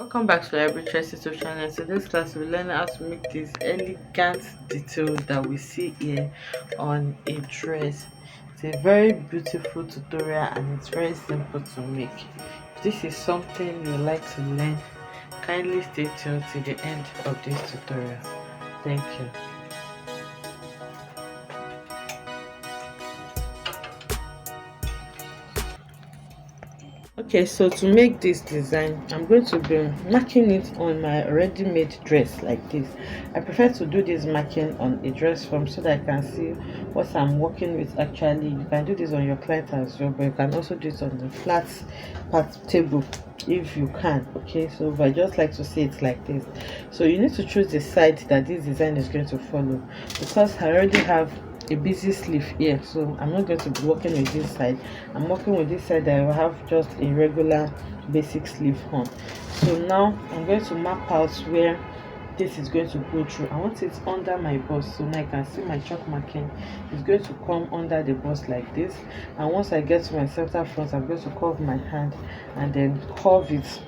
Welcome back to Library Trust YouTube channel. So this class we'll learn how to make this elegant detail that we see here on a dress. It's a very beautiful tutorial and it's very simple to make. If this is something you like to learn, kindly stay tuned to the end of this tutorial. Thank you. Okay, so to make this design, I'm going to be marking it on my already made dress like this. I prefer to do this marking on a dress form so that I can see what I'm working with. Actually, you can do this on your client as well, but you can also do it on the flat part table if you can. Okay, so but I just like to see it like this. So you need to choose the side that this design is going to follow, because I already have a busy sleeve here, so I'm not going to be working with this side. I'm working with this side that I will have just a regular basic sleeve on. So now I'm going to map out where this is going to go through. I want it under my bust, so now I can see my chalk marking is going to come under the bust like this. And once I get to my center front, I'm going to curve my hand and then curve it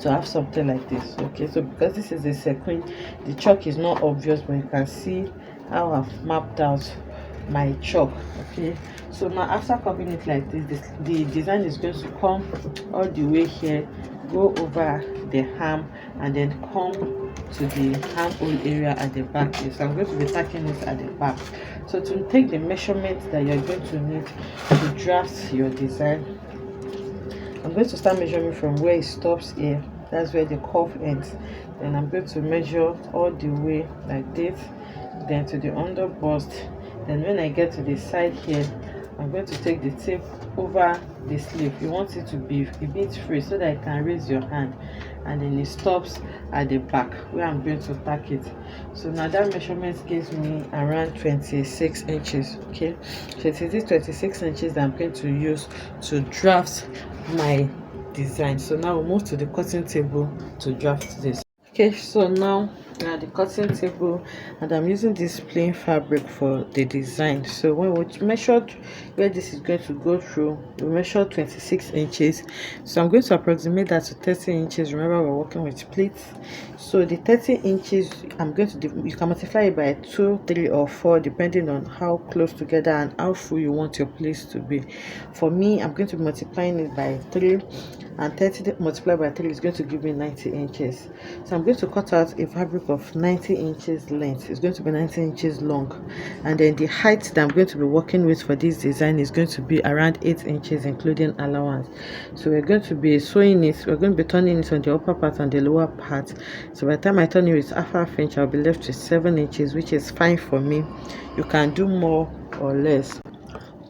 to have something like this. Okay, so because this is a sequin, the chalk is not obvious, but you can see how I've mapped out my chalk. Okay, so now after covering it like this, the design is going to come all the way here, go over the hem, and then come to the armhole area at the back. So I'm going to be tacking this at the back. So to take the measurements that you're going to need to draft your design, I'm going to start measuring from where it stops here. That's where the curve ends. Then I'm going to measure all the way like this, then to the under bust. Then when I get to the side here, I'm going to take the tape over the sleeve. You want it to be a bit free so that I can raise your hand, and then it stops at the back where I'm going to tack it. So now that measurement gives me around 26 inches. Okay, so it is this 26 inches that I'm going to use to draft my design. So now we'll move to the cutting table to draft this. Okay, so now the cutting table, and I'm using this plain fabric for the design. So when we measured where this is going to go through, we measured 26 inches. So I'm going to approximate that to 30 inches. Remember, we're working with pleats. So the 30 inches, I'm going to you can multiply it by 2, 3, or 4 depending on how close together and how full you want your pleats to be. For me, I'm going to be multiplying it by 3, and 30 multiplied by 3 is going to give me 90 inches. So I'm going to cut out a fabric of 90 inches length. It's going to be 90 inches long, and then the height that I'm going to be working with for this design is going to be around 8 inches including allowance. So we're going to be sewing it, we're going to be turning it on the upper part and the lower part. So by the time I turn it with half inch, I'll be left with 7 inches, which is fine for me. You can do more or less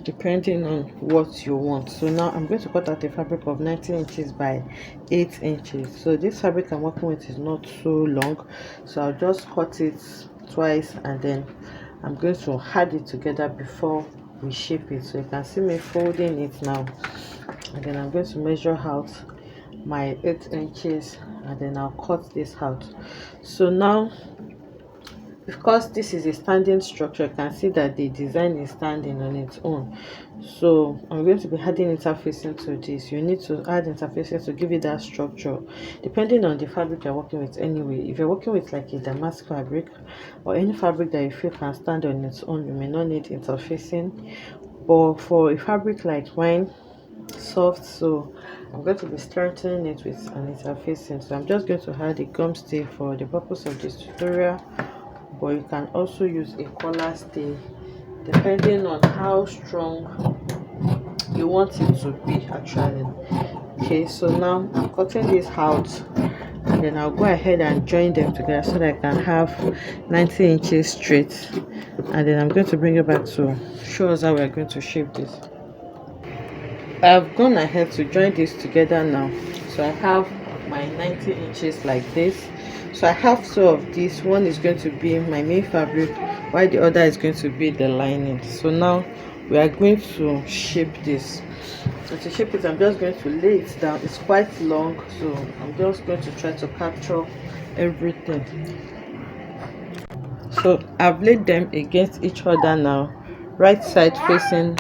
depending on what you want. So now I'm going to cut out a fabric of 90 inches by 8 inches. So this fabric I'm working with is not so long, so I'll just cut it twice, and then I'm going to add it together before we shape it. So you can see me folding it now, and then I'm going to measure out my 8 inches, and then I'll cut this out. So now, because this is a standing structure, you can see that the design is standing on its own. So I'm going to be adding interfacing to this. You need to add interfacing to give it that structure, depending on the fabric you're working with. Anyway, if you're working with like a damask fabric or any fabric that you feel can stand on its own, you may not need interfacing. But for a fabric like mine, soft, so I'm going to be strengthening it with an interfacing. So I'm just going to add a gum stay for the purpose of this tutorial, but you can also use a collar stay depending on how strong you want it to be actually. Okay, so now I'm cutting this out, and then I'll go ahead and join them together so that I can have 90 inches straight, and then I'm going to bring it back to show us how we're going to shape this. I've gone ahead to join this together now, so I have my 90 inches like this. So I have two of these. One is going to be my main fabric, while the other is going to be the lining. So now we are going to shape this. So to shape it, I'm just going to lay it down. It's quite long, so I'm just going to try to capture everything. So I've laid them against each other now, right side facing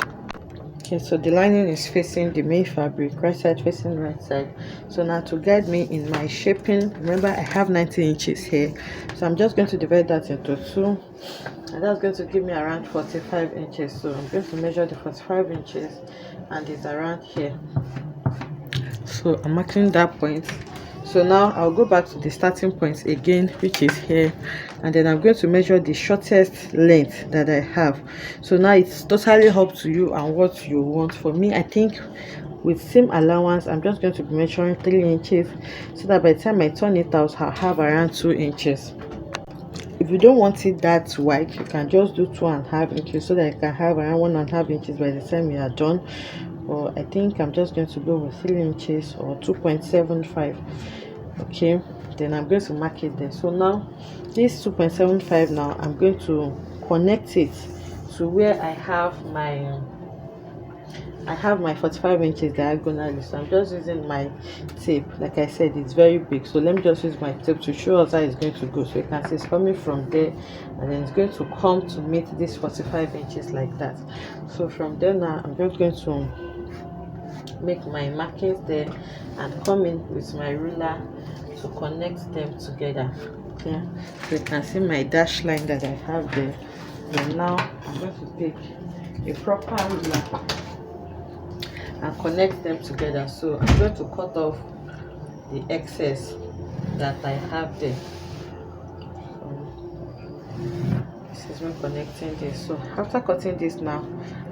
Okay, so the lining is facing the main fabric, right side facing right side. So now to guide me in my shaping, remember I have 90 inches here, so I'm just going to divide that into two, and that's going to give me around 45 inches. So I'm going to measure the 45 inches, and it's around here. So I'm marking that point. So now I'll go back to the starting point again, which is here, and then I'm going to measure the shortest length that I have. So now it's totally up to you and what you want. For me, I think with seam allowance, I'm just going to be measuring 3 inches, so that by the time I turn it out, I'll have around 2 inches. If you don't want it that wide, you can just do 2.5 inches, so that you can have around 1.5 inches by the time you are done. Or I think I'm just going to go with 3 inches or 2.75. Okay, then I'm going to mark it there. So now this 2.75, now I'm going to connect it to where I have my 45 inches diagonally. So I'm just using my tape. Like I said, it's very big, so let me just use my tape to show us how it's going to go. So you can see it's coming from there, and then it's going to come to meet this 45 inches like that. So from there, now I'm just going to make my markings there and come in with my ruler to connect them together. Okay, so you can see my dash line that I have there. And now I'm going to take a proper ruler and connect them together. So I'm going to cut off the excess that I have there. This is me connecting this. So after cutting this, now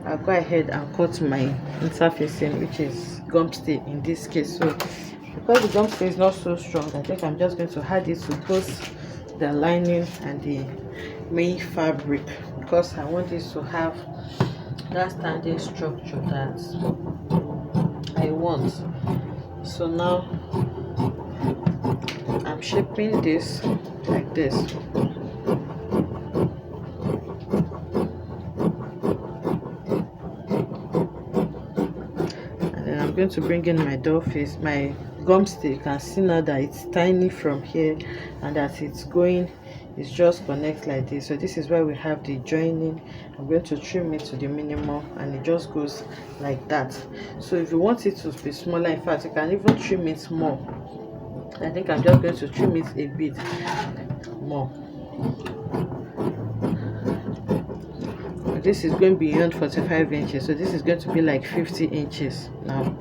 I'll go ahead and cut my interfacing, which is gum stay in this case. So because the gum stay is not so strong, I think I'm just going to add it to both the lining and the main fabric, because I want this to have that standing structure that I want. So now I'm shaping this like this. And then I'm going to bring in my doll face, my gum stay. You can see now that it's tiny from here, and that it's going, it's just connect like this. So this is where we have the joining. I'm going to trim it to the minimum, and it just goes like that. So if you want it to be smaller, in fact you can even trim it more. I think I'm just going to trim it a bit more. This is going beyond 45 inches, so this is going to be like 50 inches now.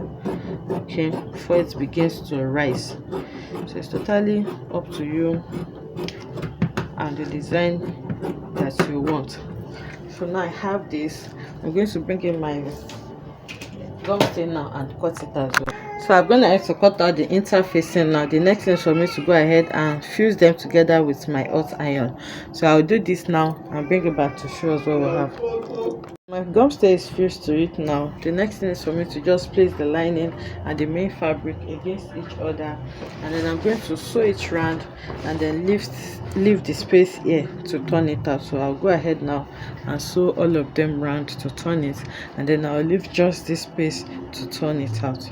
Okay, before it begins to rise. So it's totally up to you and the design that you want. So now I have this. I'm going to bring in my gum stay now and cut it as well. So I'm going to have to cut out the interfacing now. The next thing is for me to go ahead and fuse them together with my hot iron. So I'll do this now and bring it back to show us what we have. My gum stay is fused to it now. The next thing is for me to just place the lining and the main fabric against each other, and then I'm going to sew it round and then leave the space here to turn it out. So I'll go ahead now and sew all of them round to turn it, and then I'll leave just this space to turn it out.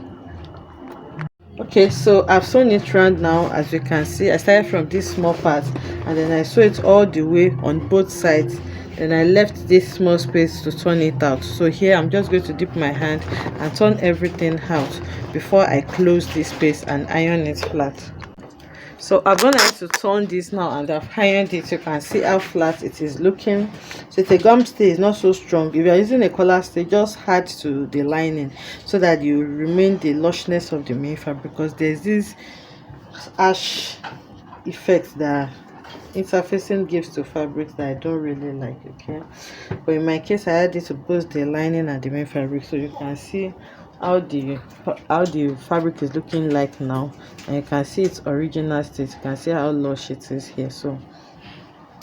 Okay, so I've sewn it round now. As you can see, I started from this small part, and then I sew it all the way on both sides. Then I left this small space to turn it out. So here I'm just going to dip my hand and turn everything out before I close this space and iron it flat. So I'm gonna have to turn this now, and I've ironed it. You can see how flat it is looking. So the gum stay is not so strong. If you're using a collar stay, just add to the lining so that you remain the lushness of the main fabric, because there's this ash effect that interfacing gives to fabrics that I don't really like. Okay, but in my case I added to both the lining and the main fabric, so you can see how the fabric is looking like now, and you can see its original state. You can see how lush it is here. So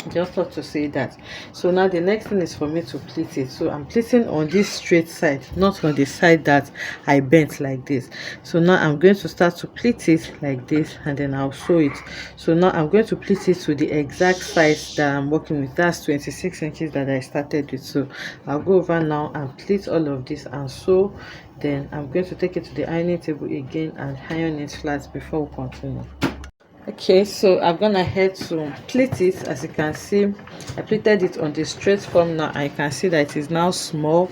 just thought to say that. So now the next thing is for me to pleat it. So I'm pleating on this straight side, not on the side that I bent like this. So now I'm going to start to pleat it like this, and then I'll sew it. So now I'm going to pleat it to the exact size that I'm working with. That's 26 inches that I started with. So I'll go over now and pleat all of this and sew. Then I'm going to take it to the ironing table again and iron it flat before we continue. Okay, so I'm gonna head to pleat it. As you can see, I pleated it on the straight form now. I can see that it is now small,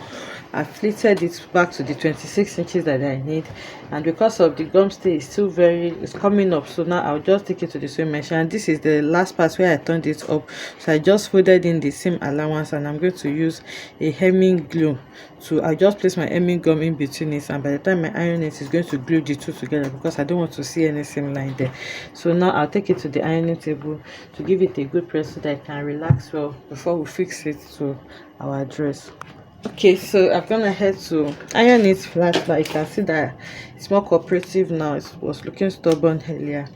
I've pleated it back to the 26 inches that I need, and because of the gum stay is still it's coming up, so now I'll just take it to the sewing machine. And this is the last part where I turned it up, so I just folded in the seam allowance, and I'm going to use a hemming glue to I just place my hemming gum in between it, and by the time I iron it, it's going to glue the two together because I don't want to see any seam line there. So now I'll take it to the ironing table to give it a good press so that I can relax well before we fix it to our dress. Okay, so I've gone ahead to iron it flat, but you can see that it's more cooperative now. It was looking stubborn earlier,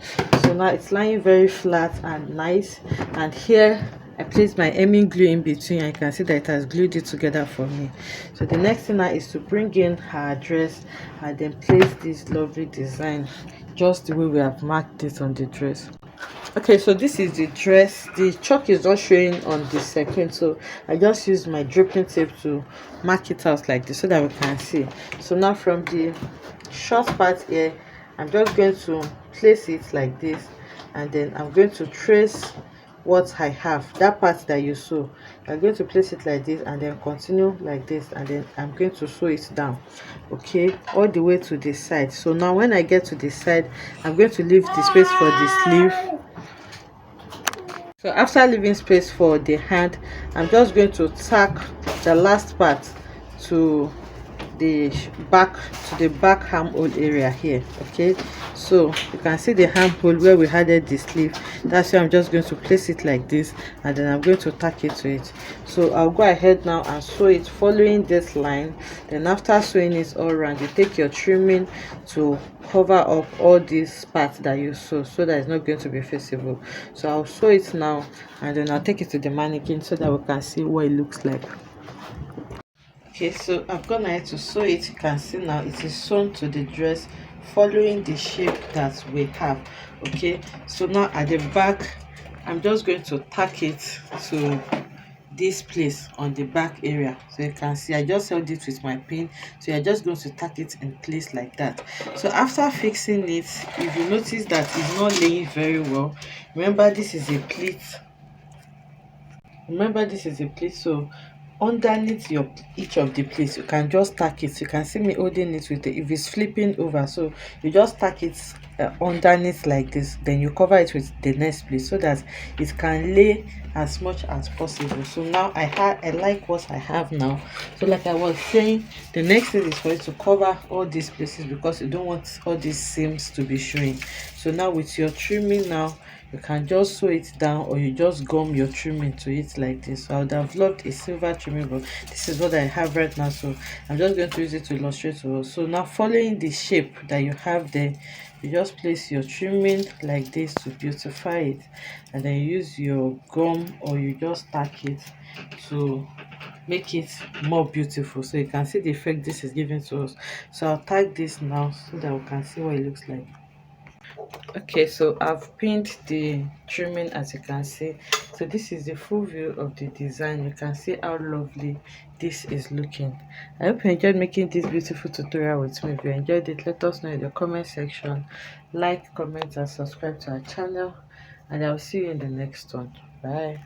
so now it's lying very flat and nice. And here I placed my hemming glue in between, and you can see that it has glued it together for me. So the next thing now is to bring in her dress and then place this lovely design just the way we have marked it on the dress. Okay, so this is the dress. The chalk is not showing on the second, so I just used my draping tape to mark it out like this so that we can see. So now from the short part here, I'm just going to place it like this, and then I'm going to trace what I have, that part that you sew. I'm going to place it like this and then continue like this, and then I'm going to sew it down, okay, all the way to the side. So now when I get to the side, I'm going to leave the space for the sleeve. So after leaving space for the hand, I'm just going to tack the last part to the back armhole area here. Okay, so you can see the armhole where we added the sleeve. That's why I'm just going to place it like this, and then I'm going to tack it to it. So I'll go ahead now and sew it following this line. Then after sewing it all around, you take your trimming to cover up all these parts that you sew so that it's not going to be visible. So I'll sew it now, and then I'll take it to the mannequin so that we can see what it looks like. Okay, so I've gone ahead to sew it. You can see now it is sewn to the dress following the shape that we have. Okay, so now at the back, I'm just going to tack it to this place on the back area. So you can see I just held it with my pin, so you're just going to tack it in place like that. So after fixing it, if you notice that it's not laying very well, remember this is a pleat. So underneath each of the pleats, you can just tack it. You can see me holding it with it if it's flipping over, so you just tack it underneath like this, then you cover it with the next pleat so that it can lay as much as possible. So now I like what I have now. So like I was saying, the next thing is for you to cover all these places because you don't want all these seams to be showing. So now with your trimming now, you can just sew it down, or you just gum your trimming to it like this. So I would have loved a silver trimming, but this is what I have right now, so I'm just going to use it to illustrate to us. So now following the shape that you have there, you just place your trimming like this to beautify it, and then you use your gum or you just tack it to make it more beautiful. So you can see the effect this is giving to us. So I'll tag this now so that we can see what it looks like. Okay, so I've pinned the trimming, as you can see. So this is the full view of the design. You can see how lovely this is looking. I hope you enjoyed making this beautiful tutorial with me. If you enjoyed it, let us know in the comment section. Like, comment and subscribe to our channel, and I'll see you in the next one. Bye.